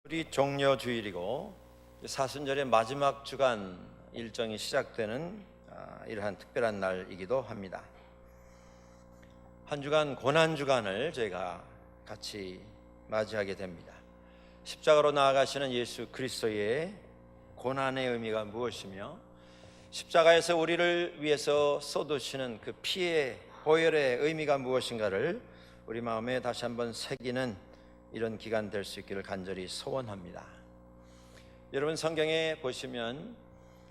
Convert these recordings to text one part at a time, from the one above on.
우리 종료주일이고 사순절의 마지막 주간 일정이 시작되는 이러한 특별한 날이기도 합니다. 한 주간 고난주간을 저희가 같이 맞이하게 됩니다. 십자가로 나아가시는 예수 그리스도의 고난의 의미가 무엇이며 십자가에서 우리를 위해서 쏟으시는 그 피의 보혈의 의미가 무엇인가를 우리 마음에 다시 한번 새기는 이런 기간 될 수 있기를 간절히 소원합니다. 여러분 성경에 보시면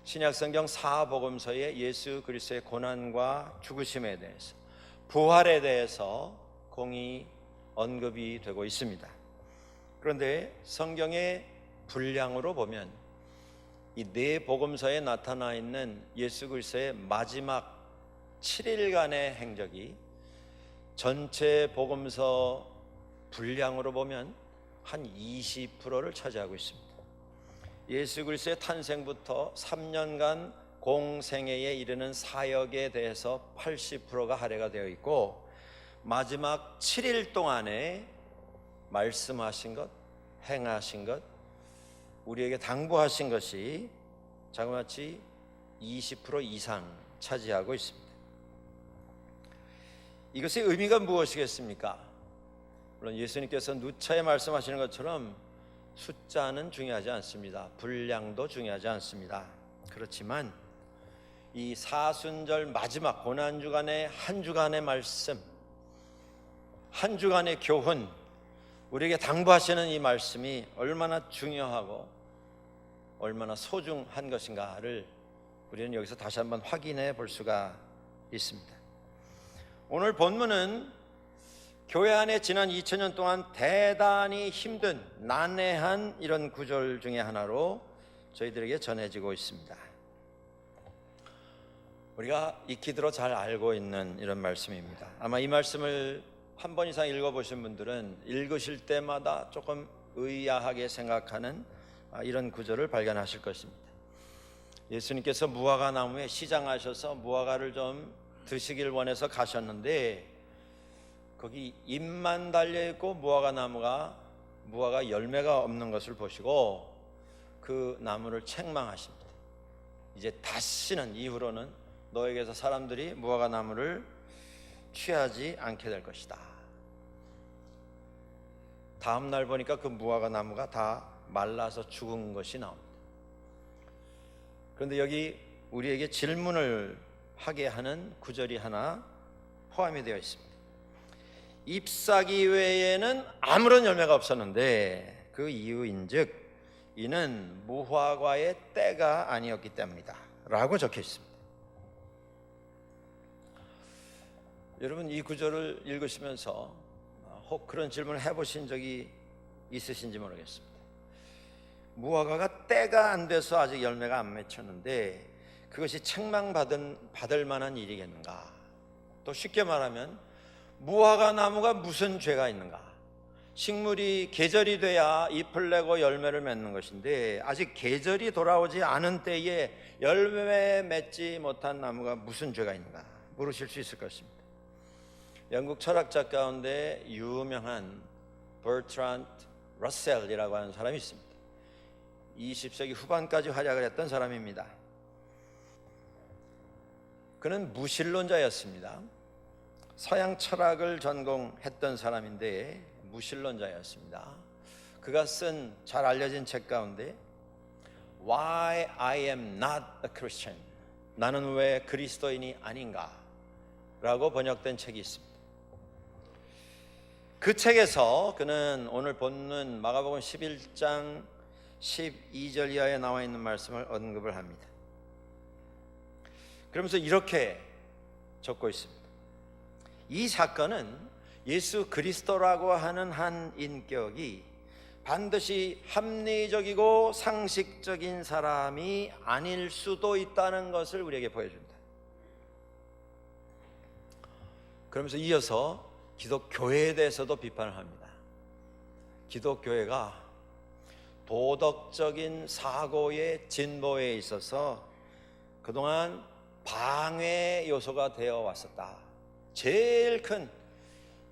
신약성경 사복음서에 예수 그리스도의 고난과 죽으심에 대해서 부활에 대해서 공히 언급이 되고 있습니다. 그런데 성경의 분량으로 보면 이 네 복음서에 나타나 있는 예수 그리스도의 마지막 7일간의 행적이 전체 복음서 분량으로 보면 한 20%를 차지하고 있습니다. 예수 그리스도의 탄생부터 3년간 공생애에 이르는 사역에 대해서 80%가 할애가 되어 있고, 마지막 7일 동안에 말씀하신 것, 행하신 것, 우리에게 당부하신 것이 자그마치 20% 이상 차지하고 있습니다. 이것의 의미가 무엇이겠습니까? 물론 예수님께서 누차에 말씀하시는 것처럼 숫자는 중요하지 않습니다. 분량도 중요하지 않습니다. 그렇지만 이 사순절 마지막 고난주간의 한 주간의 말씀, 한 주간의 교훈, 우리에게 당부하시는 이 말씀이 얼마나 중요하고 얼마나 소중한 것인가를 우리는 여기서 다시 한번 확인해 볼 수가 있습니다. 오늘 본문은 교회 안에 지난 2000년 동안 대단히 힘든 난해한 이런 구절 중에 하나로 저희들에게 전해지고 있습니다. 우리가 익히 들어 잘 알고 있는 이런 말씀입니다. 아마 이 말씀을 한 번 이상 읽어보신 분들은 읽으실 때마다 조금 의아하게 생각하는 이런 구절을 발견하실 것입니다. 예수님께서 무화과 나무에 시장하셔서 무화과를 좀 드시길 원해서 가셨는데 거기 잎만 달려있고 무화과 열매가 없는 것을 보시고 그 나무를 책망하십니다. 이제 다시는 이후로는 너에게서 사람들이 무화과 나무를 취하지 않게 될 것이다. 다음 날 보니까 그 무화과 나무가 다 말라서 죽은 것이 나옵니다. 그런데 여기 우리에게 질문을 하게 하는 구절이 하나 포함이 되어 있습니다. 잎사귀 외에는 아무런 열매가 없었는데 그 이유인즉 이는 무화과의 때가 아니었기 때문이다 라고 적혀 있습니다. 여러분 이 구절을 읽으시면서 혹 그런 질문을 해보신 적이 있으신지 모르겠습니다. 무화과가 때가 안 돼서 아직 열매가 안 맺혔는데 그것이 책망받을 만한 일이겠는가? 또 쉽게 말하면 무화과 나무가 무슨 죄가 있는가? 식물이 계절이 돼야 잎을 내고 열매를 맺는 것인데 아직 계절이 돌아오지 않은 때에 열매 맺지 못한 나무가 무슨 죄가 있는가? 물으실 수 있을 것입니다. 영국 철학자 가운데 유명한 버트란드 러셀이라고 하는 사람이 있습니다. 20세기 후반까지 활약을 했던 사람입니다. 그는 무신론자였습니다. 서양 철학을 전공했던 사람인데 무신론자였습니다. 그가 쓴 잘 알려진 책 가운데 Why I am not a Christian, 나는 왜 그리스도인이 아닌가 라고 번역된 책이 있습니다. 그 책에서 그는 오늘 본문 마가복음 11장 12절 이하에 나와 있는 말씀을 언급을 합니다. 그러면서 이렇게 적고 있습니다. 이 사건은 예수 그리스도라고 하는 한 인격이 반드시 합리적이고 상식적인 사람이 아닐 수도 있다는 것을 우리에게 보여준다. 그러면서 이어서 기독교회에 대해서도 비판을 합니다. 기독교회가 도덕적인 사고의 진보에 있어서 그동안 방해 요소가 되어 왔었다. 제일 큰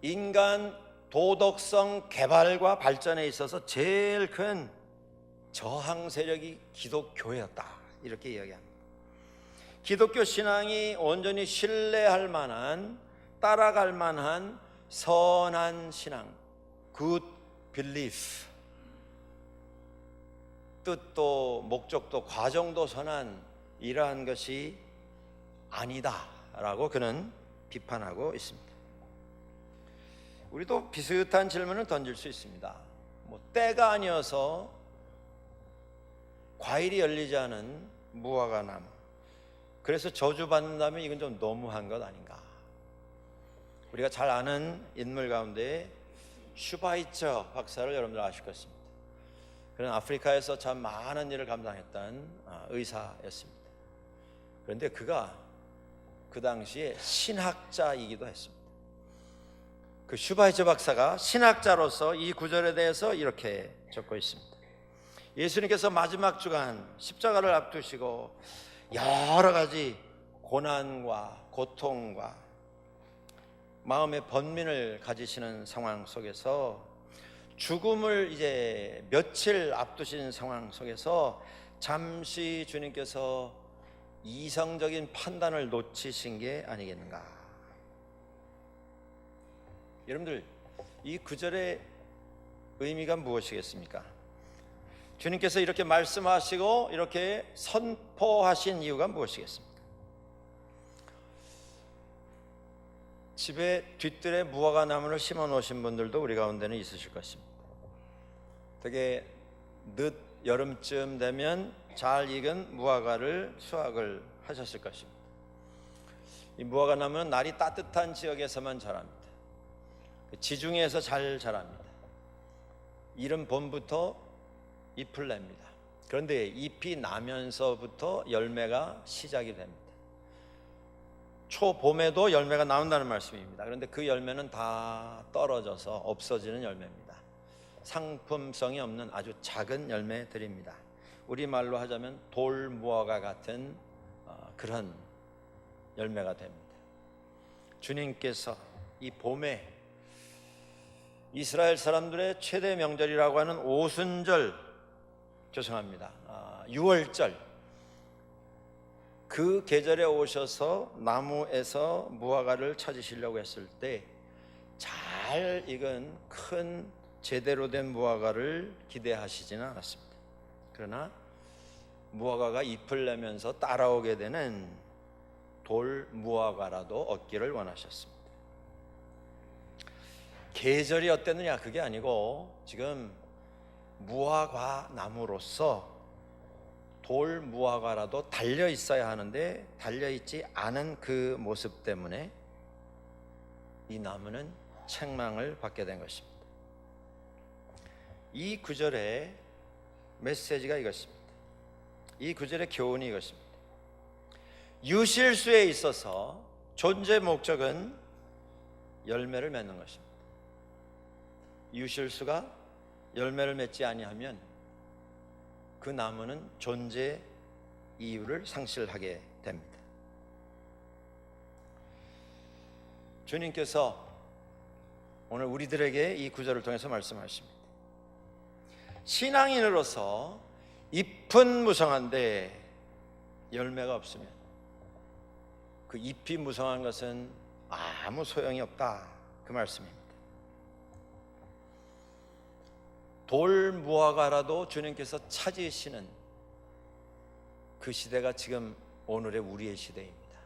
인간 도덕성 개발과 발전에 있어서 제일 큰 저항 세력이 기독교였다, 이렇게 이야기합니다. 기독교 신앙이 온전히 신뢰할 만한, 따라갈 만한 선한 신앙, good belief, 뜻도 목적도 과정도 선한 이러한 것이 아니다라고 그는 비판하고 있습니다. 우리도 비슷한 질문을 던질 수 있습니다. 때가 아니어서 과일이 열리지 않은 무화과 나무, 그래서 저주받는다면 이건 좀 너무한 것 아닌가? 우리가 잘 아는 인물 가운데 슈바이처 박사를 여러분들 아실 것입니다. 그는 아프리카에서 참 많은 일을 감당했던 의사였습니다. 그런데 그가 그 당시에 신학자이기도 했습니다. 그 슈바이처 박사가 신학자로서 이 구절에 대해서 이렇게 적고 있습니다. 예수님께서 마지막 주간 십자가를 앞두시고 여러 가지 고난과 고통과 마음의 번민을 가지시는 상황 속에서, 죽음을 이제 며칠 앞두신 상황 속에서 잠시 주님께서 이성적인 판단을 놓치신 게 아니겠는가? 여러분들, 이 구절의 의미가 무엇이겠습니까? 주님께서 이렇게 말씀하시고 이렇게 선포하신 이유가 무엇이겠습니까? 집에 뒤뜰에 무화과 나무를 심어 놓으신 분들도 우리 가운데는 있으실 것입니다. 되게 늦 여름쯤 되면 잘 익은 무화과를 수확을 하셨을 것입니다. 이 무화과 나무는 날이 따뜻한 지역에서만 자랍니다. 지중해에서 잘 자랍니다. 이른 봄부터 잎을 냅니다. 그런데 잎이 나면서부터 열매가 시작이 됩니다. 초봄에도 열매가 나온다는 말씀입니다. 그런데 그 열매는 다 떨어져서 없어지는 열매입니다. 상품성이 없는 아주 작은 열매들입니다. 우리말로 하자면 돌무화과 같은 그런 열매가 됩니다. 주님께서 이 봄에 이스라엘 사람들의 최대 명절이라고 하는 오순절, 죄송합니다, 6월절, 그 계절에 오셔서 나무에서 무화과를 찾으시려고 했을 때 잘 익은 큰 제대로 된 무화과를 기대하시지는 않았습니다. 그러나 무화과가 잎을 내면서 따라오게 되는 돌 무화과라도 얻기를 원하셨습니다. 계절이 어땠느냐, 그게 아니고 지금 무화과 나무로서 돌 무화과라도 달려 있어야 하는데 달려 있지 않은 그 모습 때문에 이 나무는 책망을 받게 된 것입니다. 이 구절의 메시지가 이것입니다. 이 구절의 교훈이 이것입니다. 유실수에 있어서 존재 목적은 열매를 맺는 것입니다. 유실수가 열매를 맺지 아니하면 그 나무는 존재 이유를 상실하게 됩니다. 주님께서 오늘 우리들에게 이 구절을 통해서 말씀하십니다. 신앙인으로서 잎은 무성한데 열매가 없으면 그 잎이 무성한 것은 아무 소용이 없다, 그 말씀입니다. 돌 무화과라도 주님께서 찾으시는 그 시대가 지금 오늘의 우리의 시대입니다.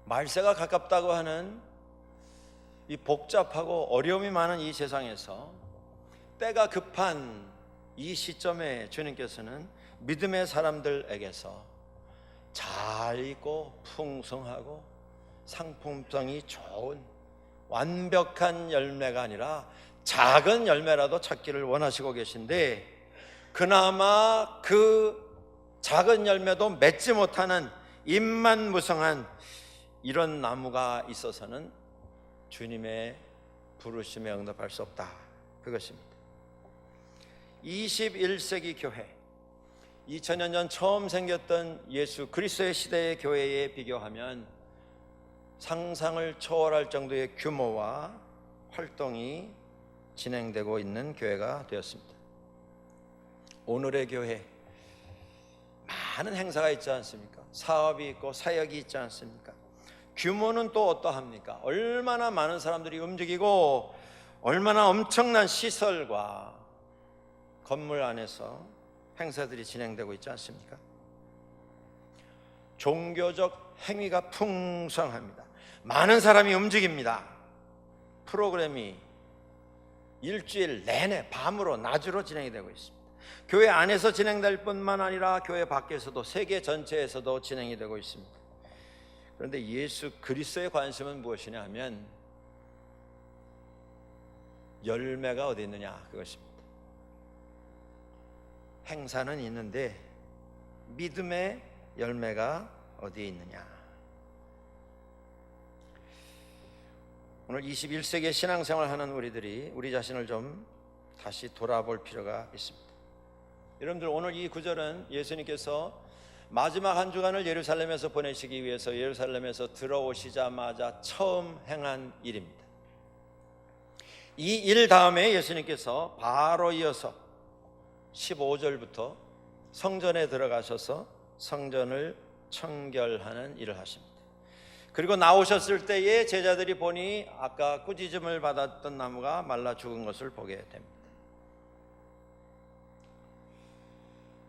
말세가 가깝다고 하는 이 복잡하고 어려움이 많은 이 세상에서 때가 급한 이 시점에 주님께서는 믿음의 사람들에게서 잘 익고 풍성하고 상품성이 좋은 완벽한 열매가 아니라 작은 열매라도 찾기를 원하시고 계신데, 그나마 그 작은 열매도 맺지 못하는 잎만 무성한 이런 나무가 있어서는 주님의 부르심에 응답할 수 없다, 그것입니다. 21세기 교회, 2000년 전 처음 생겼던 예수 그리스도의 시대의 교회에 비교하면 상상을 초월할 정도의 규모와 활동이 진행되고 있는 교회가 되었습니다. 오늘의 교회, 많은 행사가 있지 않습니까? 사업이 있고 사역이 있지 않습니까? 규모는 또 어떠합니까? 얼마나 많은 사람들이 움직이고 얼마나 엄청난 시설과 건물 안에서 행사들이 진행되고 있지 않습니까? 종교적 행위가 풍성합니다. 많은 사람이 움직입니다. 프로그램이 일주일 내내 밤으로 낮으로 진행이 되고 있습니다. 교회 안에서 진행될 뿐만 아니라 교회 밖에서도 세계 전체에서도 진행이 되고 있습니다. 그런데 예수 그리스도의 관심은 무엇이냐 하면 열매가 어디 있느냐, 그것입니다. 행사는 있는데 믿음의 열매가 어디에 있느냐. 오늘 21세기의 신앙생활하는 우리들이 우리 자신을 좀 다시 돌아볼 필요가 있습니다. 여러분들, 오늘 이 구절은 예수님께서 마지막 한 주간을 예루살렘에서 보내시기 위해서 예루살렘에서 들어오시자마자 처음 행한 일입니다. 이 일 다음에 예수님께서 바로 이어서 15절부터 성전에 들어가셔서 성전을 청결하는 일을 하십니다. 그리고 나오셨을 때에 제자들이 보니 아까 꾸짖음을 받았던 나무가 말라 죽은 것을 보게 됩니다.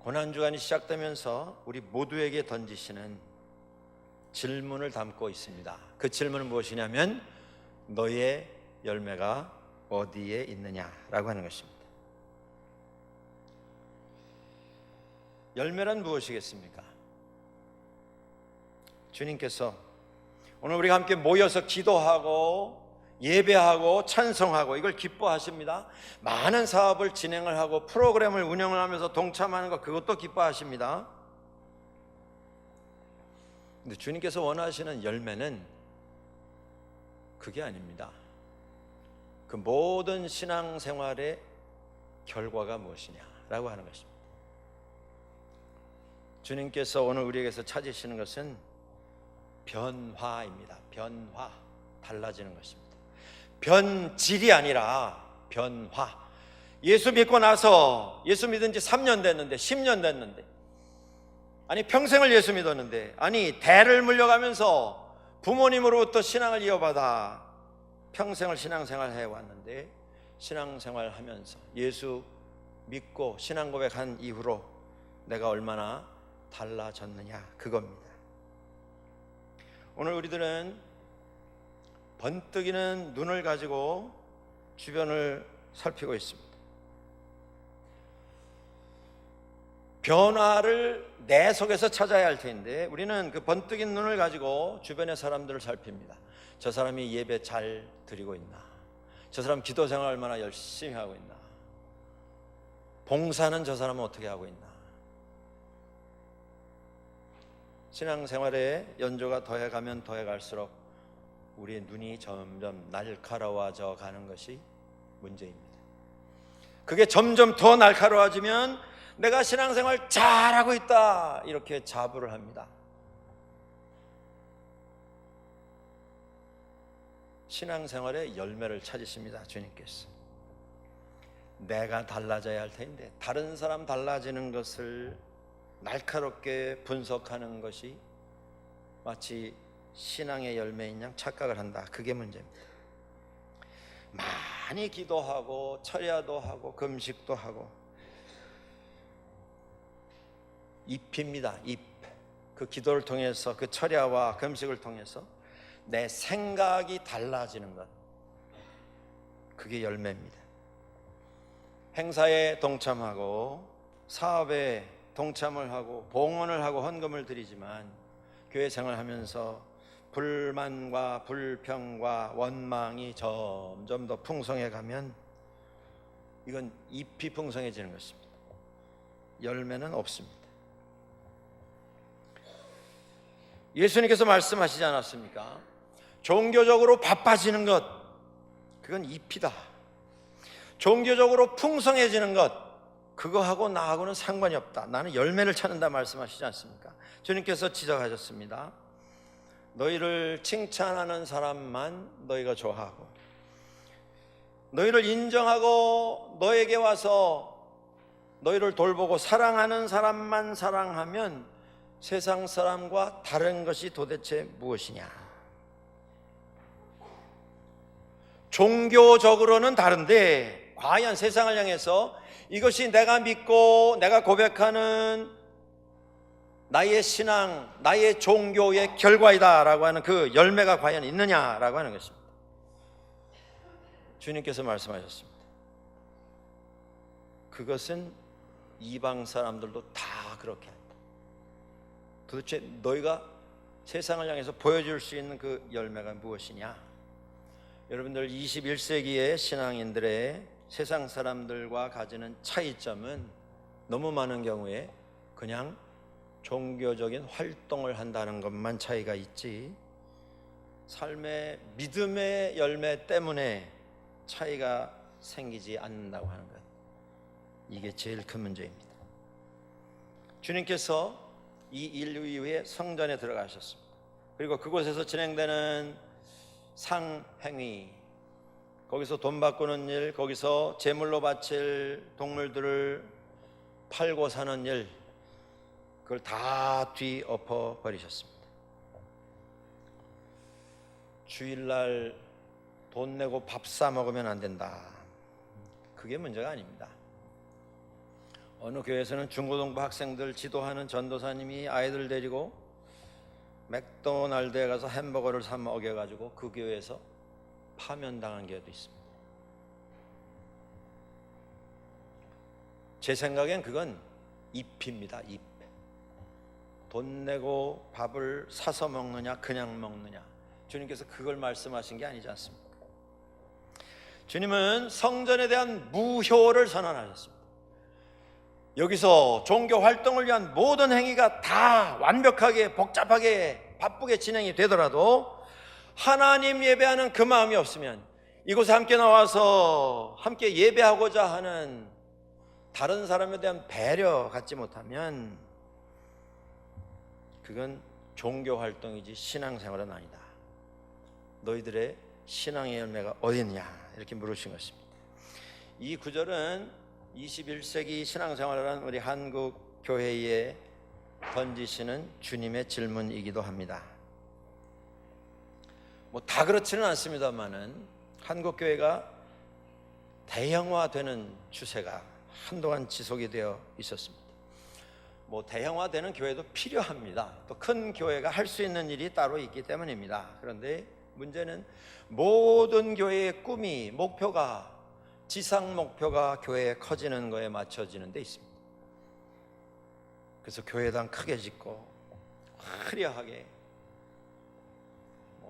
고난주간이 시작되면서 우리 모두에게 던지시는 질문을 담고 있습니다. 그 질문은 무엇이냐면 너의 열매가 어디에 있느냐라고 하는 것입니다. 열매란 무엇이겠습니까? 주님께서 오늘 우리가 함께 모여서 기도하고 예배하고 찬송하고 이걸 기뻐하십니다. 많은 사업을 진행을 하고 프로그램을 운영을 하면서 동참하는 것, 그것도 기뻐하십니다. 근데 주님께서 원하시는 열매는 그게 아닙니다. 그 모든 신앙생활의 결과가 무엇이냐라고 하는 것입니다. 주님께서 오늘 우리에게서 찾으시는 것은 변화입니다. 변화, 달라지는 것입니다. 변질이 아니라 변화. 예수 믿고 나서, 예수 믿은 지 3년 됐는데 10년 됐는데, 아니 평생을 예수 믿었는데, 아니 대를 물려가면서 부모님으로부터 신앙을 이어받아 평생을 신앙생활 해왔는데, 신앙생활 하면서 예수 믿고 신앙 고백한 이후로 내가 얼마나 달라졌느냐, 그겁니다. 오늘 우리들은 번뜩이는 눈을 가지고 주변을 살피고 있습니다. 변화를 내 속에서 찾아야 할 텐데 우리는 그 번뜩인 눈을 가지고 주변의 사람들을 살핍니다. 저 사람이 예배 잘 드리고 있나? 저 사람 기도 생활 얼마나 열심히 하고 있나? 봉사는 저 사람은 어떻게 하고 있나? 신앙생활에 연조가 더해가면 더해갈수록 우리의 눈이 점점 날카로워져 가는 것이 문제입니다. 그게 점점 더 날카로워지면 내가 신앙생활 잘하고 있다, 이렇게 자부를 합니다. 신앙생활의 열매를 찾으십니다. 주님께서 내가 달라져야 할 텐데 다른 사람 달라지는 것을 날카롭게 분석하는 것이 마치 신앙의 열매인 양 착각을 한다. 그게 문제입니다. 많이 기도하고 철야도 하고 금식도 하고 잎입니다. 잎. 그 기도를 통해서, 그 철야와 금식을 통해서 내 생각이 달라지는 것, 그게 열매입니다. 행사에 동참하고 사업에 동참을 하고 봉헌을 하고 헌금을 드리지만 교회 생활하면서 불만과 불평과 원망이 점점 더 풍성해 가면 이건 잎이 풍성해지는 것입니다. 열매는 없습니다. 예수님께서 말씀하시지 않았습니까? 종교적으로 바빠지는 것, 그건 잎이다. 종교적으로 풍성해지는 것, 그거하고 나하고는 상관이 없다. 나는 열매를 찾는다 말씀하시지 않습니까? 주님께서 지적하셨습니다. 너희를 칭찬하는 사람만 너희가 좋아하고, 너희를 인정하고 너에게 와서 너희를 돌보고 사랑하는 사람만 사랑하면 세상 사람과 다른 것이 도대체 무엇이냐? 종교적으로는 다른데 과연 세상을 향해서 이것이 내가 믿고 내가 고백하는 나의 신앙, 나의 종교의 결과이다라고 하는 그 열매가 과연 있느냐라고 하는 것입니다. 주님께서 말씀하셨습니다. 그것은 이방 사람들도 다 그렇게 한다. 도대체 너희가 세상을 향해서 보여줄 수 있는 그 열매가 무엇이냐? 여러분들 21세기의 신앙인들의 세상 사람들과 가지는 차이점은 너무 많은 경우에 그냥 종교적인 활동을 한다는 것만 차이가 있지, 삶의 믿음의 열매 때문에 차이가 생기지 않는다고 하는 것, 이게 제일 큰 문제입니다. 주님께서 이 인류 이후에 성전에 들어가셨습니다. 그리고 그곳에서 진행되는 상행위, 거기서 돈 바꾸는 일, 거기서 제물로 바칠 동물들을 팔고 사는 일, 그걸 다 뒤엎어 버리셨습니다. 주일날 돈 내고 밥 사 먹으면 안 된다, 그게 문제가 아닙니다. 어느 교회에서는 중고등부 학생들 지도하는 전도사님이 아이들 데리고 맥도날드에 가서 햄버거를 사 먹여가지고 그 교회에서 파면당한 교회도 있습니다. 제 생각엔 그건 잎입니다. 잎. 돈 내고 밥을 사서 먹느냐 그냥 먹느냐, 주님께서 그걸 말씀하신 게 아니지 않습니까? 주님은 성전에 대한 무효를 선언하셨습니다. 여기서 종교 활동을 위한 모든 행위가 다 완벽하게 복잡하게 바쁘게 진행이 되더라도 하나님 예배하는 그 마음이 없으면, 이곳에 함께 나와서 함께 예배하고자 하는 다른 사람에 대한 배려 갖지 못하면 그건 종교 활동이지 신앙생활은 아니다. 너희들의 신앙의 열매가 어디 있냐, 이렇게 물으신 것입니다. 이 구절은 21세기 신앙생활을 하는 우리 한국 교회에 던지시는 주님의 질문이기도 합니다. 뭐 다 그렇지는 않습니다만은 한국 교회가 대형화되는 추세가 한동안 지속이 되어 있었습니다. 뭐 대형화되는 교회도 필요합니다. 또 큰 교회가 할 수 있는 일이 따로 있기 때문입니다. 그런데 문제는 모든 교회의 꿈이, 목표가, 지상 목표가 교회에 커지는 거에 맞춰지는 데 있습니다. 그래서 교회당 크게 짓고 화려하게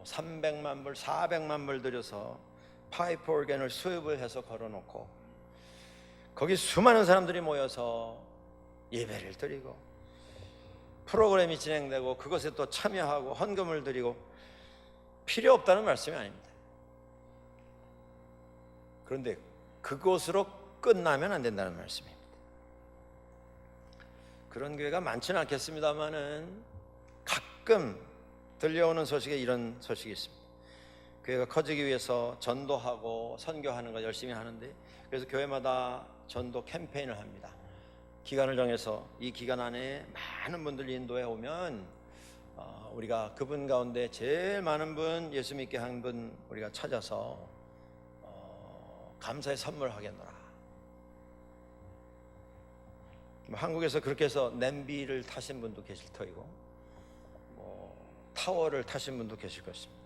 300만 불, 400만 불 들여서 파이프 오르간을 수입을 해서 걸어놓고 거기 수많은 사람들이 모여서 예배를 드리고 프로그램이 진행되고 그것에 또 참여하고 헌금을 드리고, 필요 없다는 말씀이 아닙니다. 그런데 그것으로 끝나면 안 된다는 말씀입니다. 그런 교회가 많지는 않겠습니다만은 가끔 들려오는 소식에 이런 소식이 있습니다. 교회가 커지기 위해서 전도하고 선교하는 거 열심히 하는데, 그래서 교회마다 전도 캠페인을 합니다. 기간을 정해서 이 기간 안에 많은 분들 인도해 오면 우리가 그분 가운데 제일 많은 분, 예수 믿게 한 분 우리가 찾아서 감사의 선물하겠노라. 한국에서 그렇게 해서 냄비를 타신 분도 계실 터이고 타워를 타신 분도 계실 것입니다.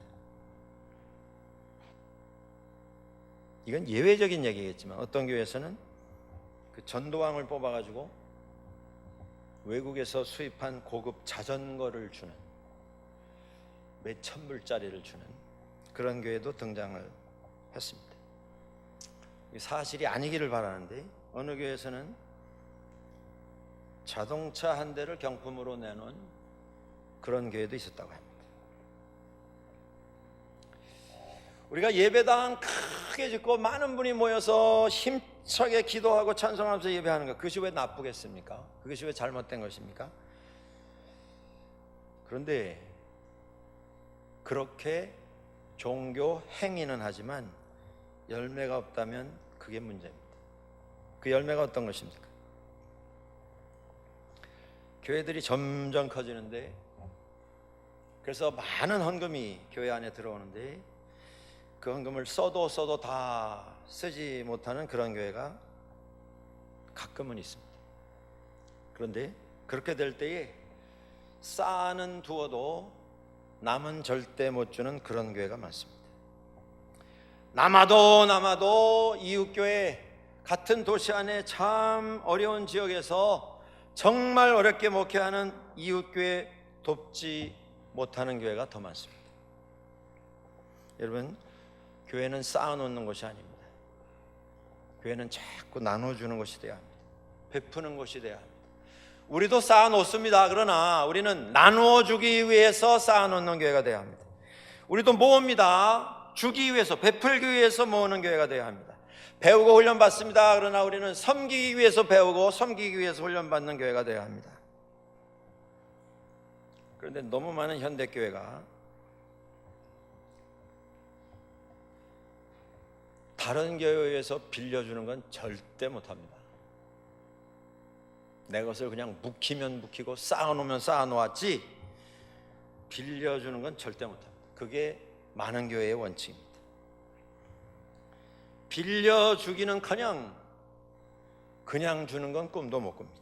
이건 예외적인 얘기겠지만 어떤 교회에서는 그 전도왕을 뽑아가지고 외국에서 수입한 고급 자전거를 주는, 몇 천불짜리를 주는 그런 교회도 등장을 했습니다. 사실이 아니기를 바라는데 어느 교회에서는 자동차 한 대를 경품으로 내놓은 그런 교회도 있었다고 합니다. 우리가 예배당 크게 짓고 많은 분이 모여서 힘차게 기도하고 찬송하면서 예배하는 것, 그것이 왜 나쁘겠습니까? 그것이 왜 잘못된 것입니까? 그런데 그렇게 종교 행위는 하지만 열매가 없다면 그게 문제입니다. 그 열매가 어떤 것입니까? 교회들이 점점 커지는데, 그래서 많은 헌금이 교회 안에 들어오는데 그 헌금을 써도 다 쓰지 못하는 그런 교회가 가끔은 있습니다. 그런데 그렇게 될 때에 쌓아는 두어도 남은 절대 못 주는 그런 교회가 많습니다. 남아도 이웃교회, 같은 도시 안에 참 어려운 지역에서 정말 어렵게 목회하는 이웃교회 돕지 못하는 교회가 더 많습니다. 여러분, 교회는 쌓아놓는 것이 아닙니다. 교회는 자꾸 나눠주는 것이 되어야 합니다. 베푸는 것이 되어야 합니다. 우리도 쌓아놓습니다. 그러나 우리는 나누어주기 위해서 쌓아놓는 교회가 되어야 합니다. 우리도 모읍니다. 주기 위해서, 베풀기 위해서 모으는 교회가 되어야 합니다. 배우고 훈련받습니다. 그러나 우리는 섬기기 위해서 배우고 섬기기 위해서 훈련받는 교회가 되어야 합니다. 그런데 너무 많은 현대교회가 다른 교회에서 빌려주는 건 절대 못합니다. 내 것을 그냥 묵히면 묵히고 쌓아놓으면 쌓아놓았지 빌려주는 건 절대 못합니다. 그게 많은 교회의 원칙입니다. 빌려주기는커녕 그냥 주는 건 꿈도 못 꿉니다.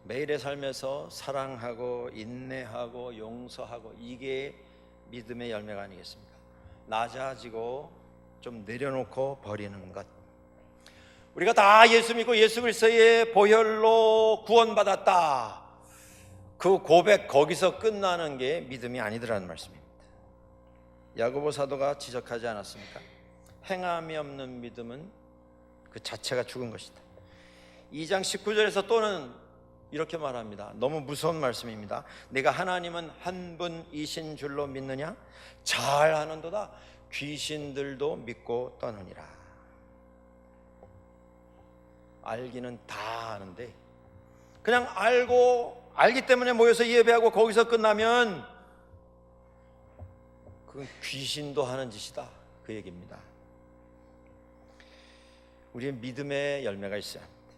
매일의 삶에서 사랑하고 인내하고 용서하고, 이게 믿음의 열매가 아니겠습니까? 낮아지고 좀 내려놓고 버리는 것. 우리가 다 예수 믿고 예수 그리스도의 보혈로 구원받았다, 그 고백 거기서 끝나는 게 믿음이 아니더라는 말씀입니다. 야고보 사도가 지적하지 않았습니까? 행함이 없는 믿음은 그 자체가 죽은 것이다. 2장 19절에서 또는 이렇게 말합니다. 너무 무서운 말씀입니다. 내가 하나님은 한 분이신 줄로 믿느냐? 잘 아는도다. 귀신들도 믿고 떠느니라. 알기는 다 아는데 그냥 알기 때문에 모여서 예배하고 거기서 끝나면 그건 귀신도 하는 짓이다, 그 얘기입니다. 우리의 믿음의 열매가 있어야 합니다.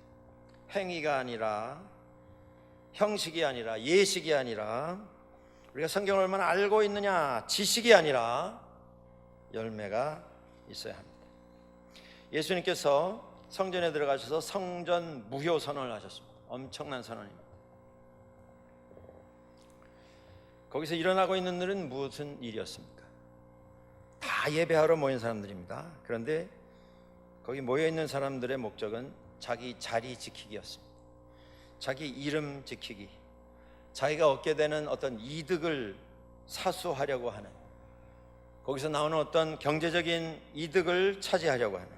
행위가 아니라, 형식이 아니라, 예식이 아니라, 우리가 성경을 얼마나 알고 있느냐, 지식이 아니라 열매가 있어야 합니다. 예수님께서 성전에 들어가셔서 성전 무효 선언을 하셨습니다. 엄청난 선언입니다. 거기서 일어나고 있는 일은 무슨 일이었습니까? 다 예배하러 모인 사람들입니다. 그런데 거기 모여있는 사람들의 목적은 자기 자리 지키기였습니다. 자기 이름 지키기, 자기가 얻게 되는 어떤 이득을 사수하려고 하는, 거기서 나오는 어떤 경제적인 이득을 차지하려고 하는,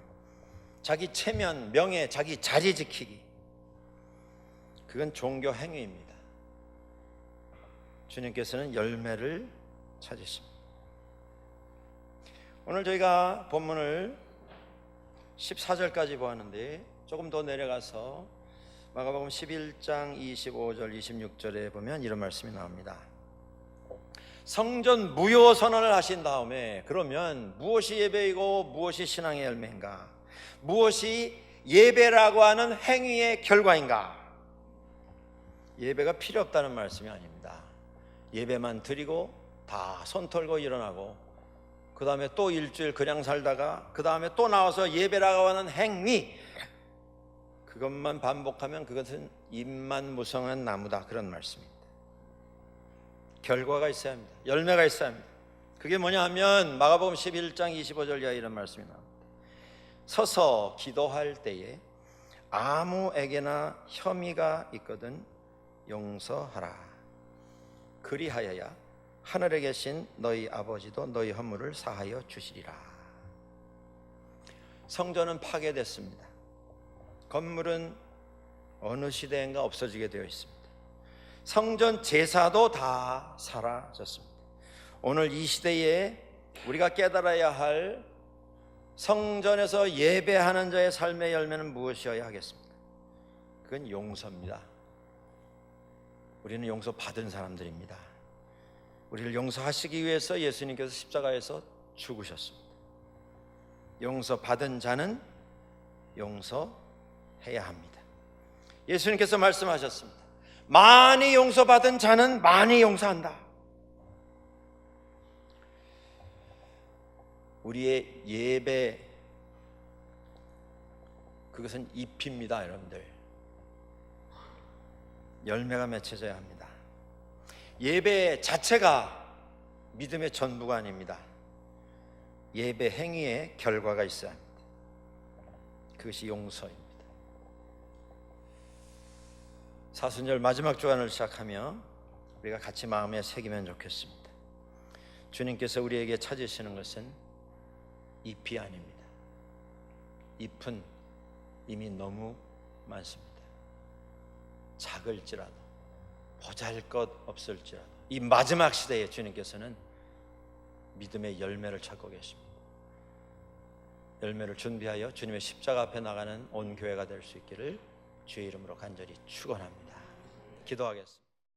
자기 체면, 명예, 자기 자리 지키기, 그건 종교 행위입니다. 주님께서는 열매를 찾으십니다. 오늘 저희가 본문을 14절까지 보았는데 조금 더 내려가서 마가복음 11장 25절 26절에 보면 이런 말씀이 나옵니다. 성전 무효 선언을 하신 다음에 그러면 무엇이 예배이고 무엇이 신앙의 열매인가? 무엇이 예배라고 하는 행위의 결과인가? 예배가 필요 없다는 말씀이 아닙니다. 예배만 드리고 다 손 털고 일어나고 그 다음에 또 일주일 그냥 살다가 그 다음에 또 나와서 예배라고 하는 행위, 그것만 반복하면 그것은 잎만 무성한 나무다, 그런 말씀입니다. 결과가 있어야 합니다. 열매가 있어야 합니다. 그게 뭐냐 하면 마가복음 11장 25절 이하 이런 말씀이 나옵니다. 서서 기도할 때에 아무에게나 혐의가 있거든 용서하라. 그리하여야 하늘에 계신 너희 아버지도 너희 허물을 사하여 주시리라. 성전은 파괴됐습니다. 건물은 어느 시대인가 없어지게 되어 있습니다. 성전 제사도 다 사라졌습니다. 오늘 이 시대에 우리가 깨달아야 할 성전에서 예배하는 자의 삶의 열매는 무엇이어야 하겠습니까? 그건 용서입니다. 우리는 용서 받은 사람들입니다. 우리를 용서하시기 위해서 예수님께서 십자가에서 죽으셨습니다. 용서받은 자는 용서해야 합니다. 예수님께서 말씀하셨습니다. 많이 용서받은 자는 많이 용서한다. 우리의 예배, 그것은 잎입니다, 여러분들. 열매가 맺혀져야 합니다. 예배 자체가 믿음의 전부가 아닙니다. 예배 행위에 결과가 있어야 합니다. 그것이 용서입니다. 사순절 마지막 주간을 시작하며 우리가 같이 마음에 새기면 좋겠습니다. 주님께서 우리에게 찾으시는 것은 잎이 아닙니다. 잎은 이미 너무 많습니다. 작을지라도, 보잘것없을지라도 이 마지막 시대에 주님께서는 믿음의 열매를 찾고 계십니다. 열매를 준비하여 주님의 십자가 앞에 나가는 온 교회가 될 수 있기를 주의 이름으로 간절히 축원합니다. 기도하겠습니다.